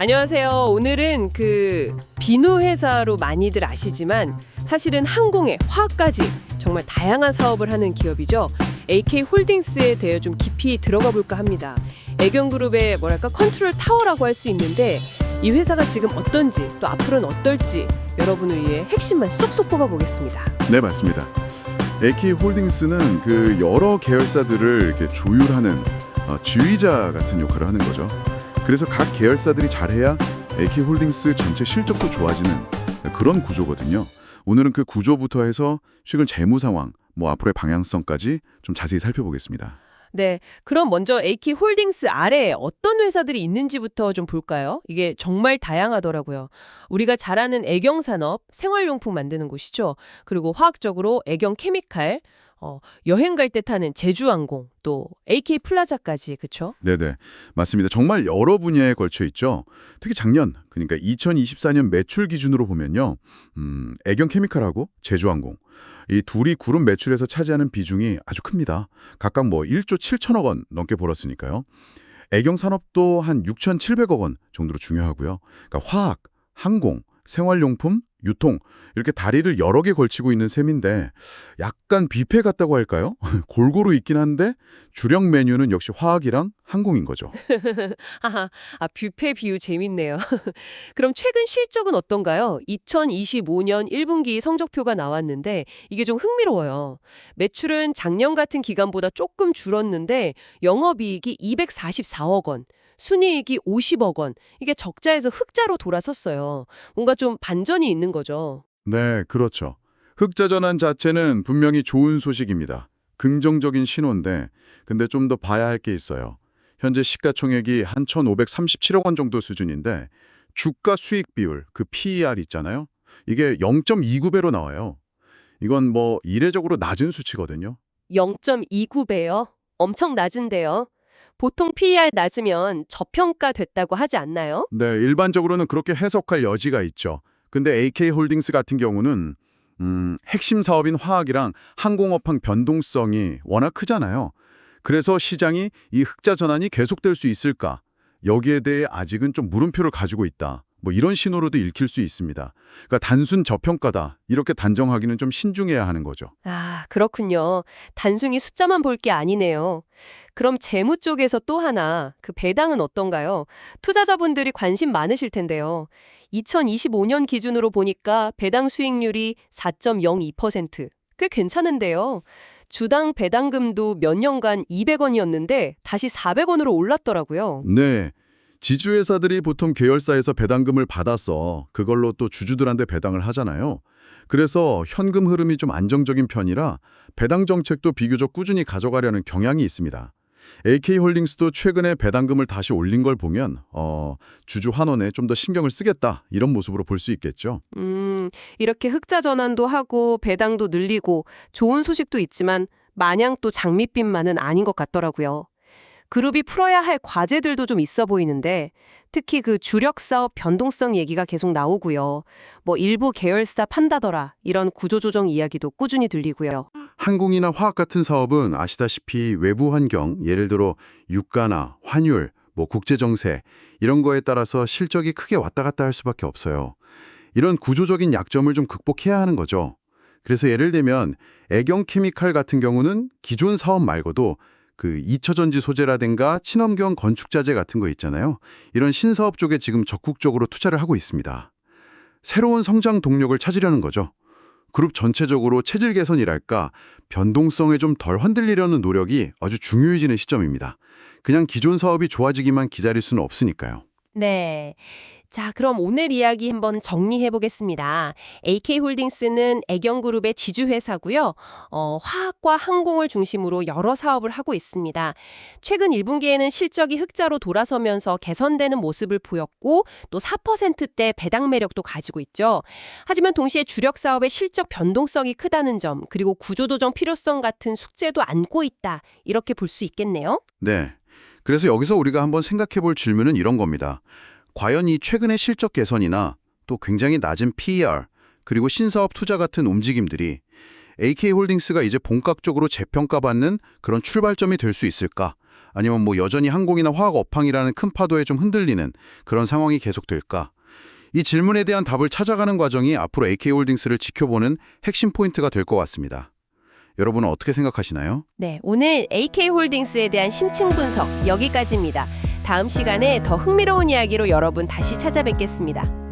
안녕하세요. 오늘은 비누 회사로 많이들 아시지만 사실은 항공에 화학까지 정말 다양한 사업을 하는 기업이죠. AK홀딩스에 대해 좀 깊이 들어가 볼까 합니다. 애경그룹의 컨트롤 타워라고 할 수 있는데 이 회사가 지금 어떤지 또 앞으로는 어떨지 여러분을 위해 핵심만 쏙쏙 뽑아보겠습니다. 네, 맞습니다. AK홀딩스는 여러 계열사들을 이렇게 조율하는 지휘자 같은 역할을 하는 거죠. 그래서 각 계열사들이 잘해야 AK홀딩스 전체 실적도 좋아지는 그런 구조거든요. 오늘은 그 구조부터 해서 최근 재무 상황, 앞으로의 방향성까지 좀 자세히 살펴보겠습니다. 네, 그럼 먼저 AK홀딩스 아래에 어떤 회사들이 있는지부터 좀 볼까요? 이게 정말 다양하더라고요. 우리가 잘 아는 애경산업, 생활용품 만드는 곳이죠. 그리고 화학적으로 애경케미칼, 여행 갈 때 타는 제주항공, 또 AK플라자까지, 그렇죠? 네네, 맞습니다. 정말 여러 분야에 걸쳐 있죠. 특히 작년, 그러니까 2024년 매출 기준으로 보면요. 애경케미칼하고 제주항공, 이 둘이 그룹 매출에서 차지하는 비중이 아주 큽니다. 각각 1조 7천억 원 넘게 벌었으니까요. 애경산업도 한 6,700억 원 정도로 중요하고요. 그러니까 화학, 항공, 생활용품, 유통 이렇게 다리를 여러 개 걸치고 있는 셈인데 약간 뷔페 같다고 할까요? 골고루 있긴 한데 주력 메뉴는 역시 화학이랑 항공인 거죠. 하하, 뷔페 비유 재밌네요. 그럼 최근 실적은 어떤가요? 2025년 1분기 성적표가 나왔는데 이게 좀 흥미로워요. 매출은 작년 같은 기간보다 조금 줄었는데 영업이익이 244억 원, 순이익이 50억 원, 이게 적자에서 흑자로 돌아섰어요. 뭔가 좀 반전이 있는 거죠. 네, 그렇죠. 흑자 전환 자체는 분명히 좋은 소식입니다. 긍정적인 신호인데 근데 좀 더 봐야 할 게 있어요. 현재 시가총액이 한 1,537억 원 정도 수준인데 주가 수익 비율, PER 있잖아요. 이게 0.29배로 나와요. 이건 이례적으로 낮은 수치거든요. 0.29배요? 엄청 낮은데요. 보통 PER 낮으면 저평가됐다고 하지 않나요? 네, 일반적으로는 그렇게 해석할 여지가 있죠. 근데 AK홀딩스 같은 경우는 핵심 사업인 화학이랑 항공업황 변동성이 워낙 크잖아요. 그래서 시장이 이 흑자 전환이 계속될 수 있을까? 여기에 대해 아직은 좀 물음표를 가지고 있다. 이런 신호로도 읽힐 수 있습니다. 그러니까 단순 저평가다. 이렇게 단정하기는 좀 신중해야 하는 거죠. 아, 그렇군요. 단순히 숫자만 볼 게 아니네요. 그럼 재무 쪽에서 또 하나, 배당은 어떤가요? 투자자분들이 관심 많으실 텐데요. 2025년 기준으로 보니까 배당 수익률이 4.02%. 꽤 괜찮은데요. 주당 배당금도 몇 년간 200원이었는데 다시 400원으로 올랐더라고요. 네. 지주회사들이 보통 계열사에서 배당금을 받아서 그걸로 또 주주들한테 배당을 하잖아요. 그래서 현금 흐름이 좀 안정적인 편이라 배당 정책도 비교적 꾸준히 가져가려는 경향이 있습니다. AK홀딩스도 최근에 배당금을 다시 올린 걸 보면 주주 환원에 좀 더 신경을 쓰겠다 이런 모습으로 볼 수 있겠죠. 이렇게 흑자 전환도 하고 배당도 늘리고 좋은 소식도 있지만 마냥 또 장밋빛만은 아닌 것 같더라고요. 그룹이 풀어야 할 과제들도 좀 있어 보이는데 특히 주력 사업 변동성 얘기가 계속 나오고요. 일부 계열사 판다더라 이런 구조조정 이야기도 꾸준히 들리고요. 항공이나 화학 같은 사업은 아시다시피 외부 환경, 예를 들어 유가나 환율, 국제정세 이런 거에 따라서 실적이 크게 왔다 갔다 할 수밖에 없어요. 이런 구조적인 약점을 좀 극복해야 하는 거죠. 그래서 예를 들면 애경케미칼 같은 경우는 기존 사업 말고도 이처전지 소재라든가 친환경 건축자재 같은 거 있잖아요. 이런 신사업 쪽에 지금 적극적으로 투자를 하고 있습니다. 새로운 성장 동력을 찾으려는 거죠. 그룹 전체적으로 체질 개선이랄까 변동성에 좀 덜 흔들리려는 노력이 아주 중요해지는 시점입니다. 그냥 기존 사업이 좋아지기만 기다릴 수는 없으니까요. 네. 자, 그럼 오늘 이야기 한번 정리해 보겠습니다. AK홀딩스는 애경그룹의 지주회사고요. 화학과 항공을 중심으로 여러 사업을 하고 있습니다. 최근 1분기에는 실적이 흑자로 돌아서면서 개선되는 모습을 보였고 또 4%대 배당 매력도 가지고 있죠. 하지만 동시에 주력 사업의 실적 변동성이 크다는 점 그리고 구조조정 필요성 같은 숙제도 안고 있다. 이렇게 볼 수 있겠네요. 네. 그래서 여기서 우리가 한번 생각해 볼 질문은 이런 겁니다. 과연 이 최근의 실적 개선이나 또 굉장히 낮은 PER 그리고 신사업 투자 같은 움직임들이 AK홀딩스가 이제 본격적으로 재평가받는 그런 출발점이 될 수 있을까? 아니면 뭐 여전히 항공이나 화학 업황이라는 큰 파도에 좀 흔들리는 그런 상황이 계속될까? 이 질문에 대한 답을 찾아가는 과정이 앞으로 AK홀딩스를 지켜보는 핵심 포인트가 될 것 같습니다. 여러분은 어떻게 생각하시나요? 네, 오늘 AK홀딩스에 대한 심층 분석 여기까지입니다. 다음 시간에 더 흥미로운 이야기로 여러분 다시 찾아뵙겠습니다.